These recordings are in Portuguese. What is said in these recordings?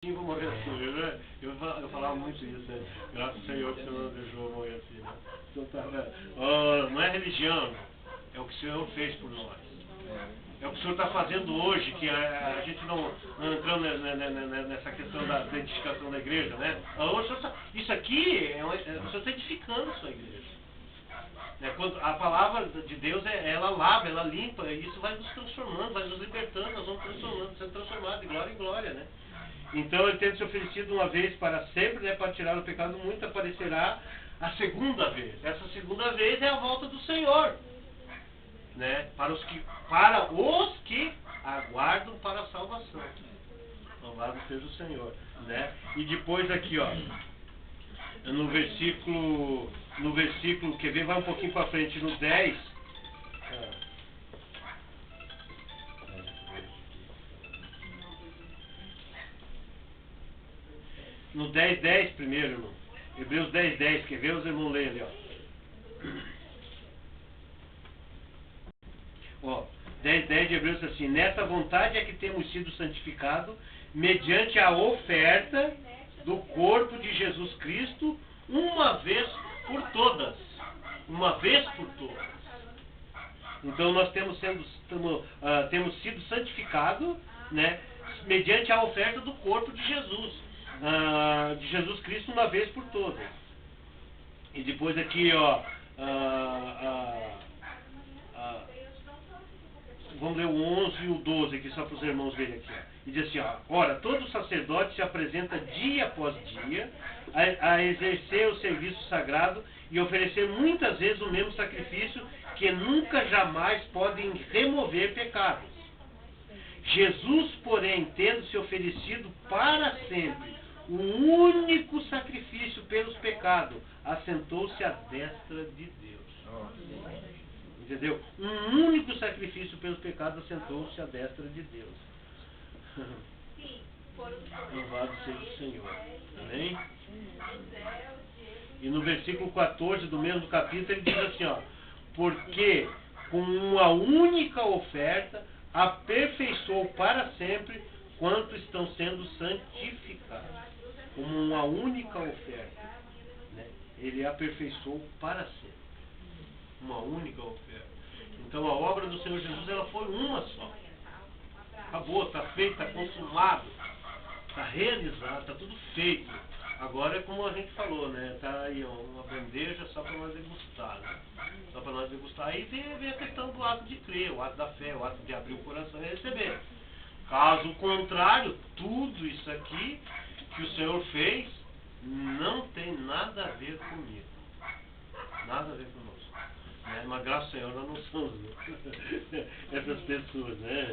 Sim, vou morrer assim. Eu falava muito isso, né? Graças ao Senhor que o Senhor não deixou morrer assim, né? Então, não é religião, é o que o Senhor fez por nós. É o que o Senhor está fazendo hoje, que a gente não entrando nessa questão da edificação da igreja, né? Isso aqui, o Senhor está edificando a sua igreja. Quando a palavra de Deus, ela lava, ela limpa, e isso vai nos transformando, vai nos libertando, nós vamos transformando, sendo transformados de glória em glória, né? Então, ele tendo se oferecido uma vez para sempre, né, para tirar o pecado, muito aparecerá a segunda vez. Essa segunda vez é a volta do Senhor, né? Para os que aguardam para a salvação. Louvado seja o Senhor, né? E depois aqui, ó, no versículo, quer ver, vai um pouquinho para frente, no 10. No 10:10 primeiro, irmão. Hebreus 10:10, quer ver? Os irmãos leem ali, ó. 10:10 de Hebreus assim: nessa vontade é que temos sido santificados mediante a oferta do corpo de Jesus Cristo, uma vez por todas. Uma vez por todas. Então nós temos sido santificados, né, mediante a oferta do corpo de Jesus Cristo, uma vez por todas. E depois aqui, ó, vamos ler o 11 e o 12 aqui, só para os irmãos verem aqui, ó. E diz assim, ó: ora, todo sacerdote se apresenta dia após dia a exercer o serviço sagrado e oferecer muitas vezes o mesmo sacrifício, que nunca jamais podem remover pecados. Jesus, porém, tendo se oferecido para sempre o único sacrifício pelos pecados, assentou-se à destra de Deus. Entendeu? Um único sacrifício pelos pecados, assentou-se à destra de Deus. Louvado seja o Senhor. Amém? E no versículo 14 do mesmo capítulo ele diz assim, ó: porque com uma única oferta aperfeiçoou para sempre quanto estão sendo santificados. Como uma única oferta, né? Ele aperfeiçoou para sempre. Uma única oferta. Então a obra do Senhor Jesus, ela foi uma só. Acabou, está feito, está consumado, está realizado, está tudo feito. Agora é como a gente falou, né? Está aí uma bandeja só para nós degustar, né? Só para nós degustar. Aí vem a questão do ato de crer, o ato da fé, o ato de abrir o coração e receber. Caso contrário, tudo isso aqui que o Senhor fez não tem nada a ver comigo. Nada a ver conosco. Né? Mas graças ao Senhor nós não somos essas pessoas, né?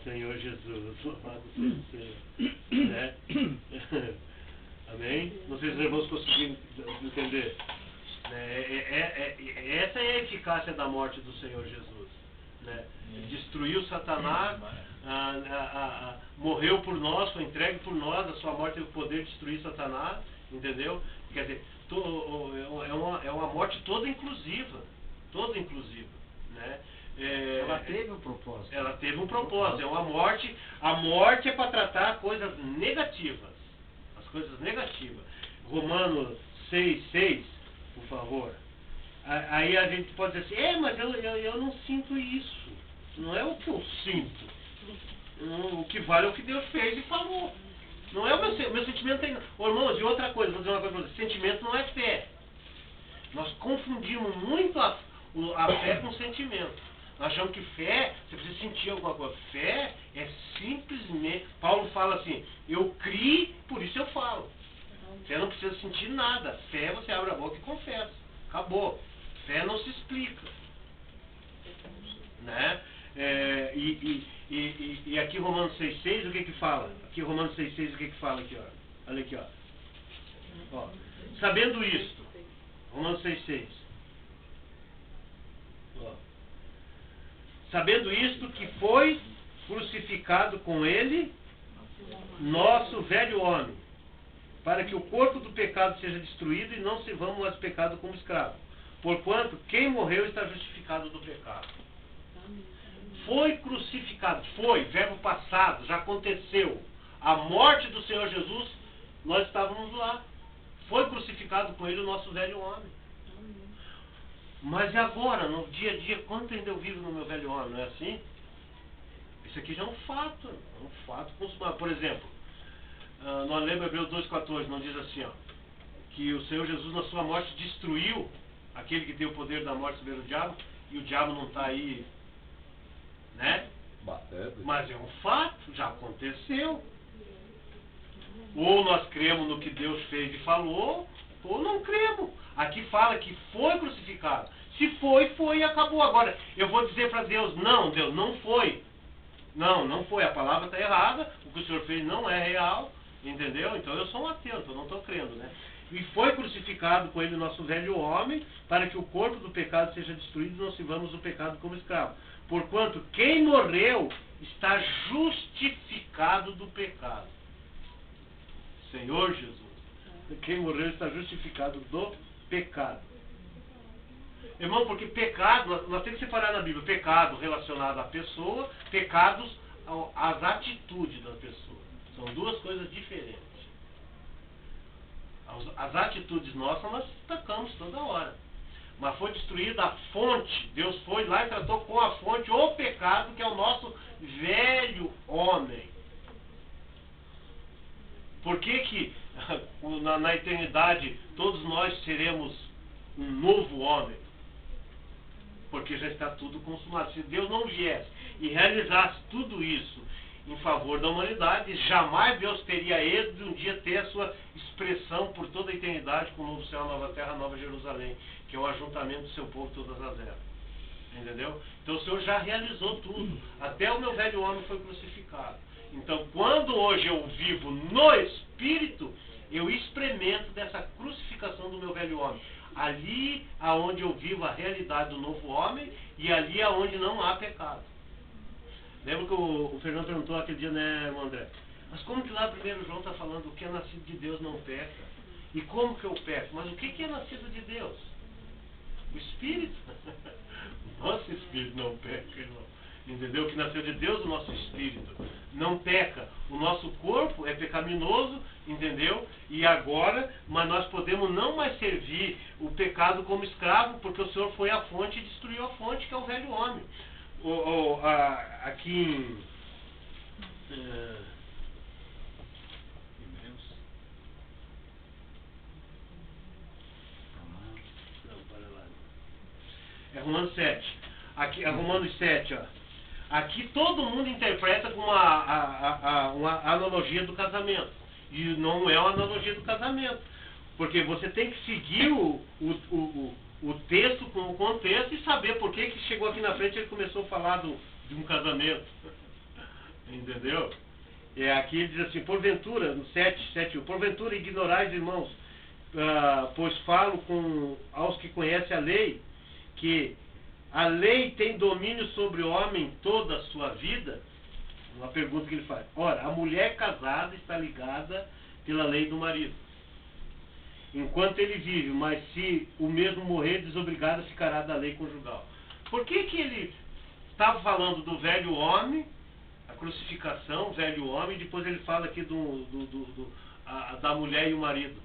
Senhor Jesus, louvado seja o Senhor. Né? Amém? Não sei se os irmãos conseguiram entender. Essa é a eficácia da morte do Senhor Jesus. Né? Destruiu Satanás, morreu por nós, foi entregue por nós, a sua morte teve o poder de destruir Satanás, entendeu? Quer dizer, é uma morte toda inclusiva, né? Ela teve um propósito. Ela teve um propósito, é uma morte. A morte é para tratar coisas negativas, as coisas negativas. Romanos 6:6, por favor. Aí a gente pode dizer assim, mas eu não sinto isso. Não é o que eu sinto. O que vale é o que Deus fez e falou. Não é o meu sentimento. Irmãos, e outra coisa, vou dizer uma coisa para vocês: sentimento não é fé. Nós confundimos muito a fé com sentimento. Nós achamos que fé, você precisa sentir alguma coisa. Fé é simplesmente. Paulo fala assim: eu criei, por isso eu falo. Fé não precisa sentir nada. Fé, você abre a boca e confessa. Acabou. Fé não se explica. Né? E aqui Romanos 6:6, o que fala? Aqui Romanos 6:6, o que fala aqui, ó? Olha aqui, ó. Sabendo isto, Romanos 6:6. Sabendo isto, que foi crucificado com ele nosso velho homem, para que o corpo do pecado seja destruído e não sirvamos mais pecado como escravo. Porquanto quem morreu está justificado do pecado. Foi crucificado, verbo passado, já aconteceu. a morte do Senhor Jesus, nós estávamos lá. Foi crucificado com ele o nosso velho homem. Mas e agora, no dia a dia, quanto ainda eu vivo no meu velho homem, não é assim? Isso aqui já é um fato consumado. Por exemplo, nós lemos Hebreus 2,14, não diz assim, ó, que o Senhor Jesus na sua morte destruiu aquele que tem o poder da morte sobre o diabo, e o diabo não está aí, né? Mas é um fato, já aconteceu. Ou nós cremos no que Deus fez e falou, ou não cremos. Aqui fala que foi crucificado. Se foi, foi e acabou. Agora, eu vou dizer para Deus, não, Deus, não foi. Não foi. A palavra está errada, o que o Senhor fez não é real, entendeu? Então eu sou um ateu, eu não estou crendo, né? E foi crucificado com ele o nosso velho homem, para que o corpo do pecado seja destruído e não sirvamos o pecado como escravo. Porquanto quem morreu está justificado do pecado. Senhor Jesus. Quem morreu está justificado do pecado. Irmão, porque pecado, nós temos que separar na Bíblia, pecado relacionado à pessoa, pecados às atitudes da pessoa. São duas coisas diferentes. As atitudes nossas nós pecamos toda hora. Mas foi destruída a fonte. Deus foi lá e tratou com a fonte o pecado, que é o nosso velho homem. Por que na eternidade todos nós seremos um novo homem? Porque já está tudo consumado. Se Deus não viesse e realizasse tudo isso em favor da humanidade, jamais Deus teria êxito de um dia ter a sua expressão por toda a eternidade com o novo céu, nova terra, nova Jerusalém, que é o ajuntamento do seu povo todas as eras. Entendeu? Então o Senhor já realizou tudo. Até o meu velho homem foi crucificado. Então quando hoje eu vivo no Espírito, eu experimento dessa crucificação do meu velho homem. Ali aonde eu vivo a realidade do novo homem e ali aonde não há pecado. Lembra que o Fernando perguntou aquele dia, né, irmão André? Mas como que lá 1 João está falando que é nascido de Deus não peca? E como que eu peco? Mas o que é nascido de Deus? O Espírito. Nosso Espírito não peca, irmão. Entendeu? Que nasceu de Deus o nosso Espírito. Não peca. O nosso corpo é pecaminoso, entendeu? E agora, mas nós podemos não mais servir o pecado como escravo, porque o Senhor foi à fonte e destruiu a fonte, que é o velho homem. Aqui em Romanos 7. Aqui, Romanos 7, ó. Aqui todo mundo interpreta com uma analogia do casamento. E não é uma analogia do casamento. Porque você tem que seguir o texto com o contexto e saber por que chegou aqui na frente e ele começou a falar de um casamento. Entendeu? Aqui ele diz assim, porventura, no 7, porventura ignorais, irmãos, pois falo aos que conhecem a lei, que a lei tem domínio sobre o homem toda a sua vida. Uma pergunta que ele faz. Ora, a mulher casada está ligada pela lei do marido, enquanto ele vive, mas se o mesmo morrer, desobrigada ficará da lei conjugal. Por que ele estava falando do velho homem, a crucificação, velho homem, e depois ele fala aqui da mulher e o marido?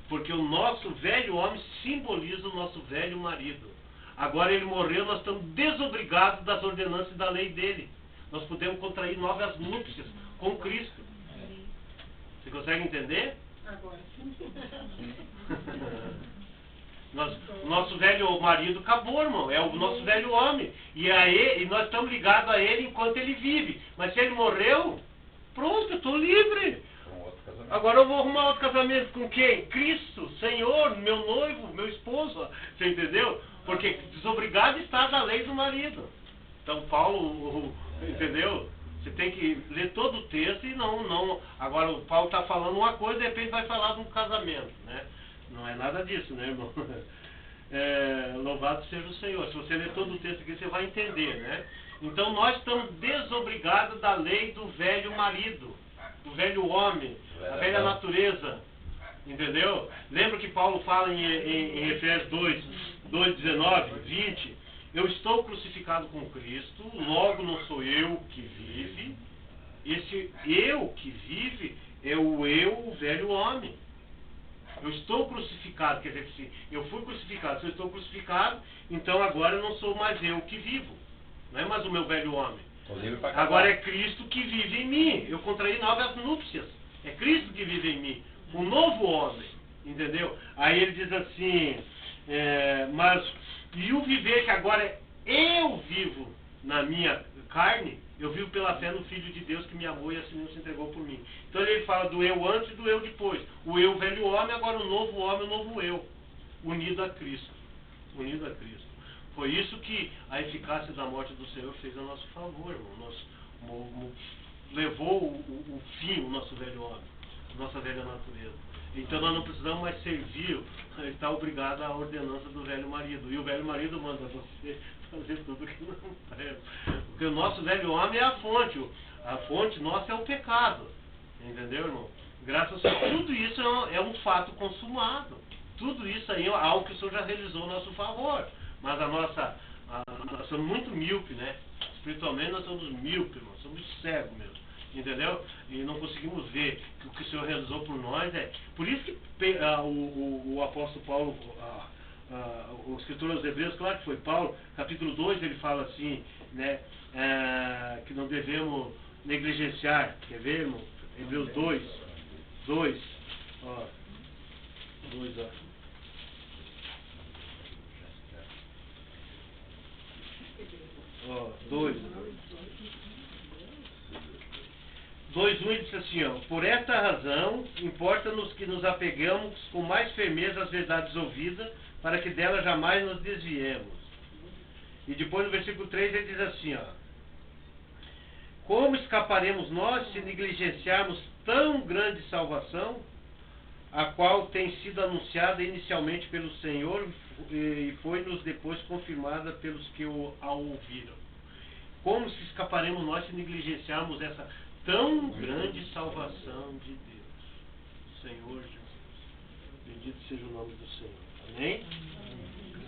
Porque o nosso velho homem simboliza o nosso velho marido. Agora ele morreu, nós estamos desobrigados das ordenanças da lei dele. Nós podemos contrair novas núpcias com Cristo. Você consegue entender? Agora sim. O nosso velho marido acabou, irmão. É o nosso velho homem. E nós estamos ligados a ele enquanto ele vive. Mas se ele morreu, pronto, eu estou livre. Agora eu vou arrumar outro casamento com quem? Cristo, Senhor, meu noivo, meu esposo. Você entendeu? Porque desobrigado está da lei do marido. Então Paulo, entendeu? Você tem que ler todo o texto e não. Agora o Paulo está falando uma coisa e de repente vai falar de um casamento, né? Não é nada disso, né, irmão? Louvado seja o Senhor. Se você ler todo o texto aqui, você vai entender, né? Então nós estamos desobrigados da lei do velho marido, do velho homem, da velha natureza. Entendeu? Lembra que Paulo fala em Efésios 2, 19, 20? Eu estou crucificado com Cristo, logo não sou eu que vive, esse eu que vive é o velho homem. Eu estou crucificado, quer dizer que se eu fui crucificado, se eu estou crucificado, então agora eu não sou mais eu que vivo. Não é mais o meu velho homem. Agora é Cristo que vive em mim. Eu contraí novas núpcias. É Cristo que vive em mim. Um novo homem. Entendeu? Aí ele diz assim, e o viver que agora eu vivo na minha carne, eu vivo pela fé no Filho de Deus que me amou e assim se entregou por mim. Então ele fala do eu antes e do eu depois. O eu velho homem, agora o novo homem, o novo eu. Unido a Cristo. Unido a Cristo. Foi isso que a eficácia da morte do Senhor fez a nosso favor, irmão. Levou o fim, o nosso velho homem, a nossa velha natureza. Então nós não precisamos mais servir, está obrigado à ordenança do velho marido. E o velho marido manda você fazer tudo que não deve. Porque o nosso velho homem é a fonte. A fonte nossa é o pecado. Entendeu, irmão? Graças a Deus, tudo isso é um fato consumado. Tudo isso aí é algo que o Senhor já realizou a nosso favor. Mas nós somos muito míope, né? Espiritualmente nós somos míope, irmão. Somos cegos mesmo. Entendeu? E não conseguimos ver que o que o Senhor realizou por nós é... Por isso que o apóstolo Paulo, o escritor aos Hebreus, claro que foi Paulo, capítulo 2, ele fala assim, né? Que não devemos negligenciar. Quer ver, irmão? Hebreus 2. Ó. 2, ó. 2:1 diz assim, ó, por esta razão, importa-nos que nos apeguemos com mais firmeza às verdades ouvidas, para que delas jamais nos desviemos. E depois no versículo 3 ele diz assim, ó, como escaparemos nós se negligenciarmos tão grande salvação, a qual tem sido anunciada inicialmente pelo Senhor e foi-nos depois confirmada pelos que a ouviram. Como se escaparemos nós se negligenciarmos essa tão grande salvação de Deus? Senhor Jesus. Bendito seja o nome do Senhor. Amém?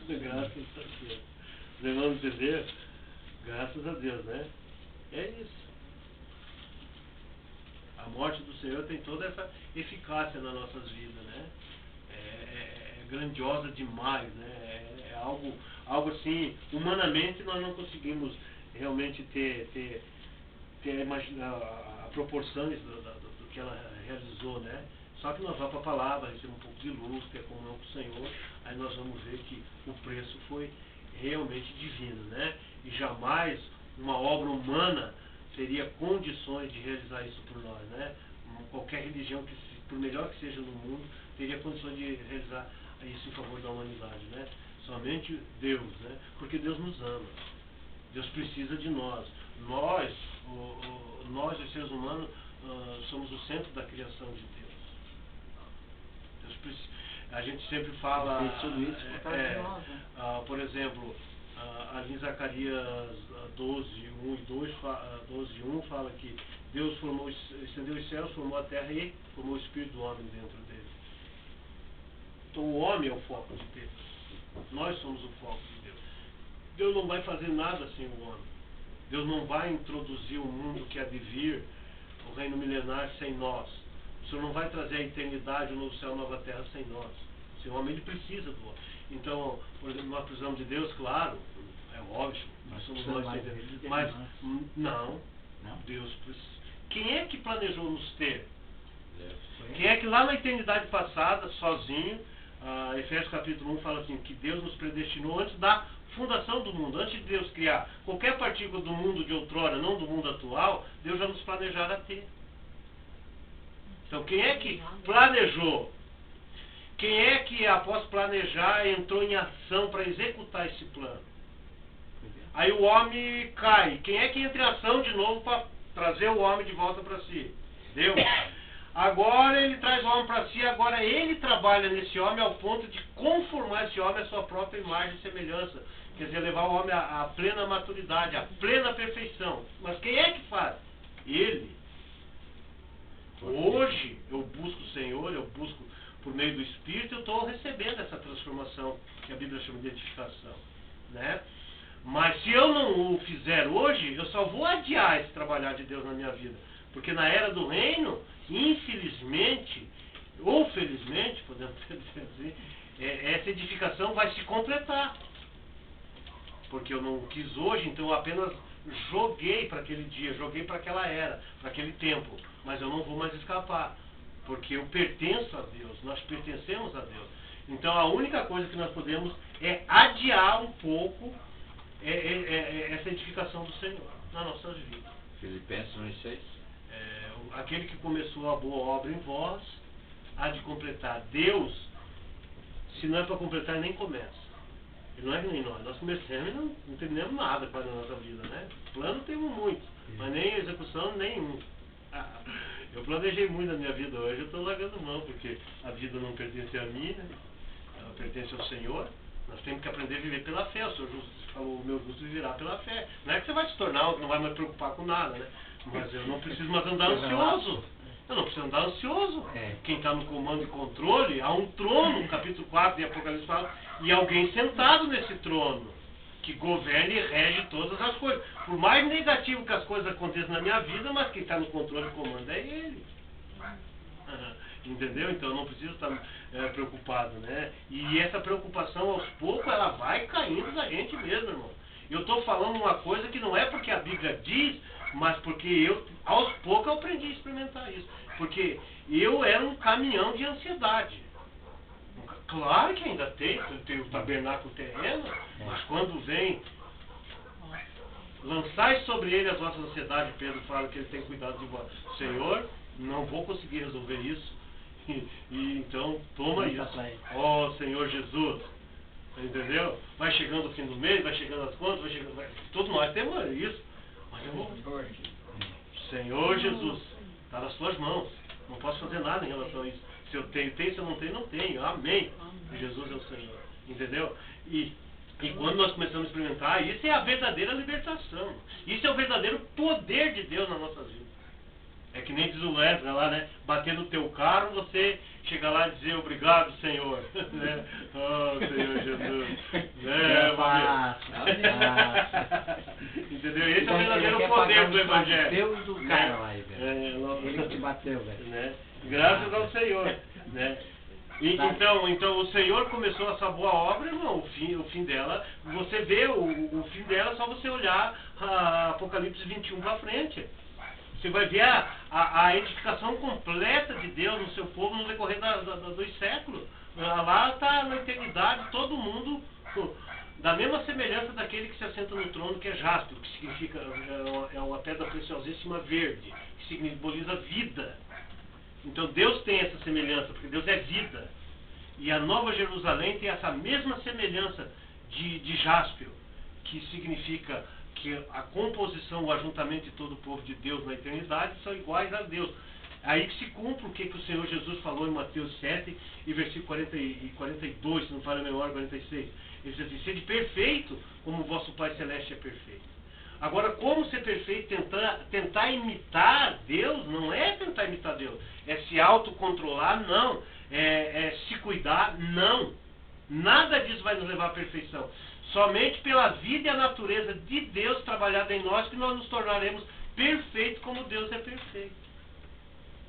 Graças a Deus. Os irmãos entenderam? Graças a Deus, né? É isso. A morte do Senhor tem toda essa eficácia nas nossas vidas, né? É grandiosa demais, né? É algo assim, humanamente nós não conseguimos realmente ter a proporções do que ela realizou, né? Só que nós vamos para a palavra, recebemos um pouco de luz, ter comunhão com o Senhor, aí nós vamos ver que o preço foi realmente divino, né? E jamais uma obra humana teria condições de realizar isso por nós, né? Qualquer religião, por melhor que seja no mundo, teria condições de realizar isso em favor da humanidade, né? Somente Deus, né? Porque Deus nos ama. Deus precisa de nós. Nós, os seres humanos, somos o centro da criação de Deus. A gente sempre fala, por exemplo, ali em Zacarias 12:1 fala que Deus estendeu os céus, formou a terra e formou o espírito do homem dentro dele. Então o homem é o foco de Deus. Nós somos o foco de Deus. Deus não vai fazer nada sem o homem. Deus não vai introduzir o mundo que há de vir, o reino milenar, sem nós. O Senhor não vai trazer a eternidade, o novo céu, a nova terra, sem nós. O homem, ele precisa do homem. Então, por exemplo, nós precisamos de Deus, claro, é óbvio, nós somos nós sem Deus. Mas, não, Deus precisa. Quem é que planejou nos ter? Quem é que lá na eternidade passada, sozinho, Efésios capítulo 1 fala assim, que Deus nos predestinou antes da fundação do mundo, antes de Deus criar qualquer partícula do mundo de outrora, não do mundo atual, Deus já nos planejara ter. Então quem é que planejou? Quem é que após planejar entrou em ação para executar esse plano? Aí o homem cai. Quem é que entra em ação de novo para trazer o homem de volta para si? Deus. Agora ele traz o homem para si, agora ele trabalha nesse homem ao ponto de conformar esse homem à sua própria imagem e semelhança. Quer dizer, levar o homem à plena maturidade, à plena perfeição. Mas quem é que faz? Ele. Hoje eu busco o Senhor, eu busco por meio do Espírito, eu estou recebendo essa transformação que a Bíblia chama de edificação, né? Mas se eu não o fizer hoje, eu só vou adiar esse trabalhar de Deus na minha vida. Porque na era do reino, infelizmente, ou felizmente, podemos dizer assim, essa edificação vai se completar. Porque eu não quis hoje, então eu apenas joguei para aquele dia, joguei para aquela era, para aquele tempo. Mas eu não vou mais escapar. Porque eu pertenço a Deus, nós pertencemos a Deus. Então a única coisa que nós podemos é adiar um pouco essa edificação do Senhor nas nossas vidas. Filipenses 1:6. Aquele que começou a boa obra em vós, há de completar. Deus, se não é para completar, nem começa. Ele não é que nem nós começamos e não terminamos nada quase na nossa vida, né? Plano temos muitos, mas nem execução nenhum. Eu planejei muito na minha vida, hoje eu estou largando mão, porque a vida não pertence a mim, né? Ela pertence ao Senhor. Nós temos que aprender a viver pela fé. O Senhor falou, o meu justo viverá pela fé. Não é que você vai se tornar, não vai mais preocupar com nada, né? Mas eu não preciso mais andar ansioso. Eu não preciso andar ansioso. Quem está no comando e controle, há um trono, capítulo 4 de Apocalipse fala, e alguém sentado nesse trono, que governa e rege todas as coisas. Por mais negativo que as coisas aconteçam na minha vida, mas quem está no controle e comando é Ele. Entendeu? Então eu não preciso estar preocupado, né? E essa preocupação, aos poucos, ela vai caindo da gente mesmo, irmão. Eu estou falando uma coisa que não é porque a Bíblia diz, mas porque eu, aos poucos, eu aprendi a experimentar isso. Porque eu era um caminhão de ansiedade. Claro que ainda tem o tabernáculo terreno, mas quando vem, lançai sobre ele as vossas ansiedades, Pedro fala que ele tem cuidado de vós. Senhor, não vou conseguir resolver isso. E então, toma isso. Ó Senhor Jesus. Entendeu? Vai chegando o fim do mês, vai chegando as contas, todos nós temos isso. Mas eu vou. Senhor Jesus, está nas suas mãos. Não posso fazer nada em relação a isso. Se eu tenho, se eu não tenho, não tenho. Amém. Jesus é o Senhor. Entendeu? E quando nós começamos a experimentar, isso é a verdadeira libertação. Isso é o verdadeiro poder de Deus nas nossas vidas. É que nem diz o Wesley lá, né? Bater no teu carro, você chegar lá e dizer obrigado, Senhor. Né? Oh, Senhor Jesus. Entendeu? Esse é o verdadeiro poder do Evangelho. Deus do cara lá, velho. Ele que bateu, velho. Né? Graças ao Senhor. Né? Então o Senhor começou essa boa obra, irmão, o fim dela, você vê o fim dela, só você olhar Apocalipse 21 para frente. Você vai ver a edificação completa de Deus no seu povo no decorrer dos séculos. Lá está na eternidade todo mundo da mesma semelhança daquele que se assenta no trono, que é jaspe, que significa é uma pedra preciosíssima verde, que simboliza vida. Então Deus tem essa semelhança, porque Deus é vida. E a Nova Jerusalém tem essa mesma semelhança de jaspio, que significa que a composição, o ajuntamento de todo o povo de Deus na eternidade são iguais a Deus. Aí que se cumpre o que o Senhor Jesus falou em Mateus 7 e versículo 40 e 42, se não falha a memória, 46. Ele diz assim, sede perfeito como o vosso Pai Celeste é perfeito. Agora, como ser perfeito? Tentar imitar Deus não é tentar imitar Deus. É se autocontrolar? Não. É se cuidar? Não. Nada disso vai nos levar à perfeição. Somente pela vida e a natureza de Deus trabalhada em nós que nós nos tornaremos perfeitos como Deus é perfeito.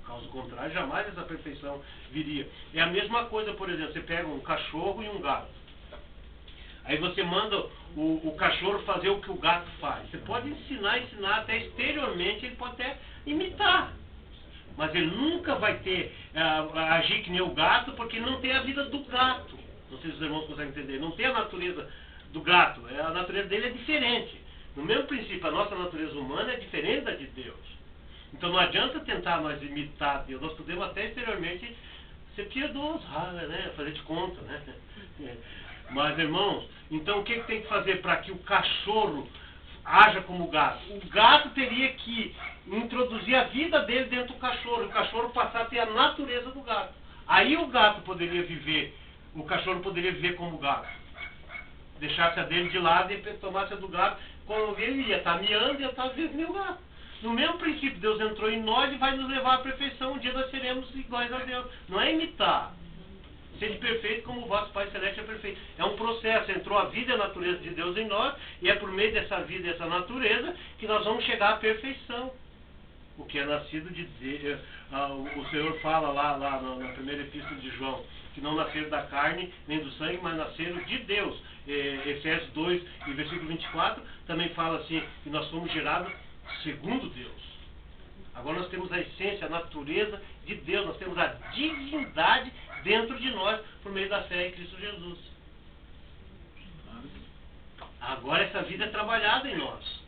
Caso contrário, jamais essa perfeição viria. É a mesma coisa, por exemplo, você pega um cachorro e um gato. Aí você manda o cachorro fazer o que o gato faz. Você pode ensinar até exteriormente, ele pode até imitar. Mas ele nunca vai agir que nem o gato, porque ele não tem a vida do gato. Não sei se os irmãos conseguem entender. Não tem a natureza do gato. A natureza dele é diferente. No mesmo princípio, a nossa natureza humana é diferente da de Deus. Então não adianta tentar nós imitar Deus. Nós podemos até exteriormente ser piedosos, né? Fazer de conta, né? Mas, irmãos, então o que tem que fazer para que o cachorro haja como o gato? O gato teria que introduzir a vida dele dentro do cachorro. O cachorro passar a ter a natureza do gato. Aí o gato poderia viver, o cachorro poderia viver como o gato. Deixasse a dele de lado e tomasse a do gato. Quando ele ia estar miando, ia estar vivendo nem o gato. No mesmo princípio, Deus entrou em nós e vai nos levar à perfeição. Um dia nós seremos iguais a Deus. Não é imitar. Sede perfeito como o vosso Pai Celeste é perfeito. É um processo. Entrou a vida e a natureza de Deus em nós. E é por meio dessa vida e dessa natureza que nós vamos chegar à perfeição. O que é nascido de Deus. O Senhor fala lá na primeira epístola de João, que não nasceram da carne nem do sangue, mas nasceram de Deus. Efésios 2 e versículo 24 também fala assim, que nós fomos gerados segundo Deus. Agora nós temos a essência, a natureza de Deus, nós temos a divindade dentro de nós por meio da fé em Cristo Jesus. Agora essa vida é trabalhada em nós.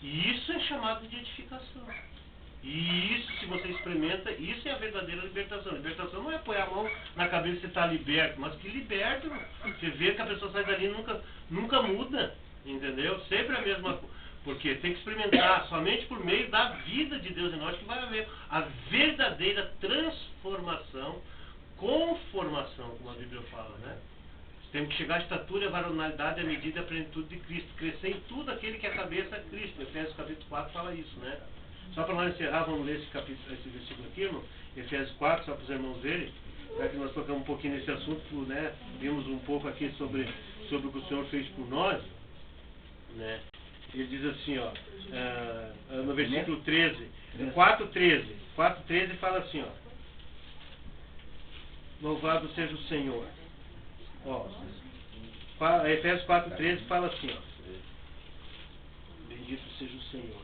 E isso é chamado de edificação. E isso, se você experimenta, isso é a verdadeira libertação. Libertação não é pôr a mão na cabeça e você está liberto, mas que liberta. Você vê que a pessoa sai dali e nunca muda, entendeu? Sempre a mesma coisa. Porque tem que experimentar somente por meio da vida de Deus em nós que vai haver a verdadeira transformação, conformação, como a Bíblia fala, né? Temos que chegar à estatura, à varonilidade, à medida e à plenitude de Cristo. Crescer em tudo aquele que é a cabeça é Cristo. Efésios capítulo 4 fala isso, né? Só para nós encerrar, vamos ler esse versículo aqui, irmão. Efésios 4, só para os irmãos verem. Já que nós tocamos um pouquinho nesse assunto, né? Vimos um pouco aqui sobre o que o Senhor fez por nós, né? Ele diz assim, ó, no versículo 13, 4:13 fala assim, ó. Louvado seja o Senhor. Ó, Efésios 4:13 fala assim, ó. Bendito seja o Senhor.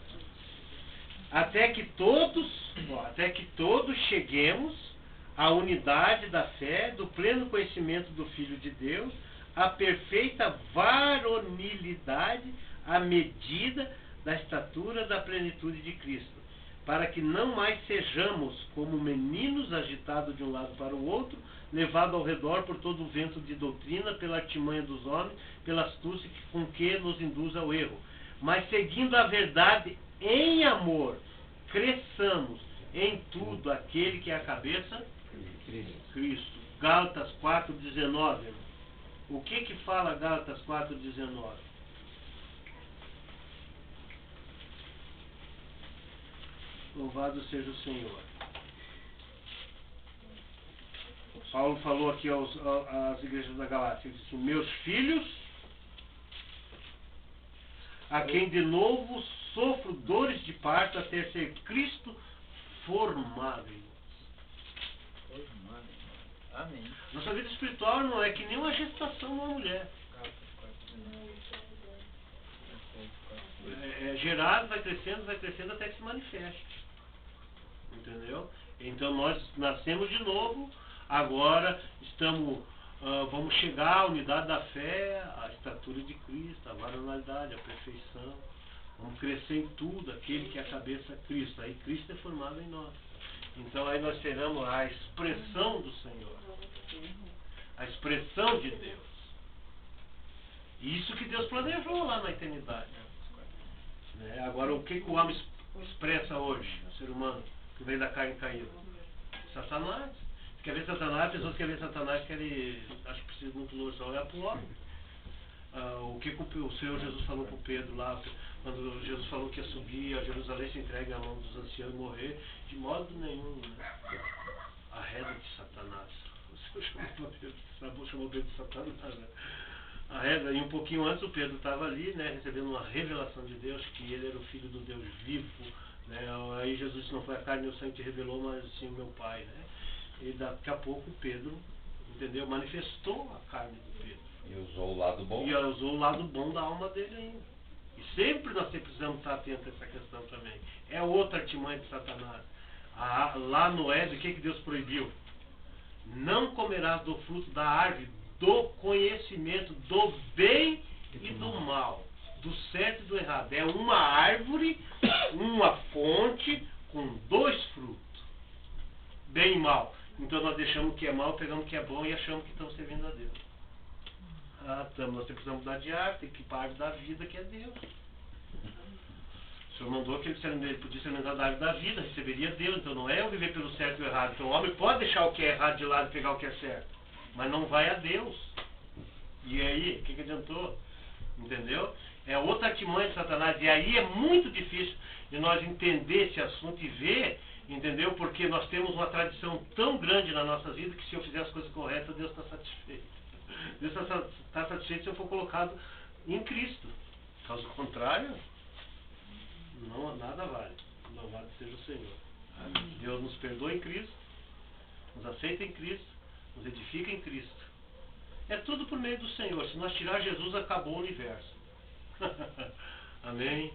Até que todos cheguemos à unidade da fé, do pleno conhecimento do Filho de Deus, à perfeita varonilidade, à medida da estatura da plenitude de Cristo, para que não mais sejamos como meninos agitados de um lado para o outro, levados ao redor por todo o vento de doutrina, pela artimanha dos homens, pela astúcia com que nos induz ao erro, mas seguindo a verdade em amor, cresçamos em tudo aquele que é a cabeça, Cristo. Gálatas 4:19. O que fala Gálatas 4:19? Louvado seja o Senhor. Paulo falou aqui às igrejas da Galácia, ele disse, meus filhos, a quem de novo sofro dores de parto até ser Cristo formado em nós. Amém. Nossa vida espiritual não é que nem uma gestação de uma mulher. É gerado, vai crescendo até que se manifeste. Entendeu? Então nós nascemos de novo, agora vamos chegar à unidade da fé, à estatura de Cristo, à varonilidade, à perfeição. Vamos crescer em tudo, aquele que é a cabeça Cristo. Aí Cristo é formado em nós. Então aí nós teremos a expressão do Senhor. A expressão de Deus. Isso que Deus planejou lá na eternidade. Né? Agora o que o homem expressa hoje, o ser humano, que veio da carne caída? Satanás. Se quer ver Satanás, pessoas que querem ver Satanás querem, acho que precisa muito longe, só olhar para o homem. O que o Senhor Jesus falou para o Pedro lá, quando Jesus falou que ia subir a Jerusalém, se entregue à mão dos anciãos e morrer, de modo nenhum, né? A reda de Satanás. O Senhor chamou Pedro de Satanás, né? A reda, e um pouquinho antes o Pedro estava ali, né, recebendo uma revelação de Deus, que ele era o Filho do Deus vivo, né? Aí Jesus disse, não foi a carne e o sangue que revelou, mas sim o meu Pai, né? E daqui a pouco Pedro, entendeu, manifestou a carne do Pedro. E usou o lado bom. E usou o lado bom da alma dele ainda. E sempre nós precisamos estar atentos a essa questão também. É outra artimanha de Satanás. Lá no Éden, o que Deus proibiu? Não comerás do fruto da árvore do conhecimento do bem e do mal, do certo e do errado. É uma árvore, uma fonte com dois frutos, bem e mal. Então nós deixamos o que é mal, pegamos o que é bom e achamos que estamos servindo a Deus. Nós precisamos mudar de árvore, tem que ir para a árvore da vida, que é Deus. O Senhor mandou que ele podia ser da árvore da vida, receberia Deus. Então não é eu viver pelo certo e o errado. Então o homem pode deixar o que é errado de lado e pegar o que é certo, mas não vai a Deus. E aí, o que adiantou? Entendeu? É outra artimanha de Satanás. E aí é muito difícil de nós entender esse assunto e ver, entendeu? Porque nós temos uma tradição tão grande na nossa vida que se eu fizer as coisas corretas, Deus está satisfeito. Deus está satisfeito se eu for colocado em Cristo. Caso contrário, não, nada vale. Louvado seja o Senhor. Amém. Deus nos perdoa em Cristo, nos aceita em Cristo, nos edifica em Cristo. É tudo por meio do Senhor. Se nós tirar Jesus, acabou o universo. Amém.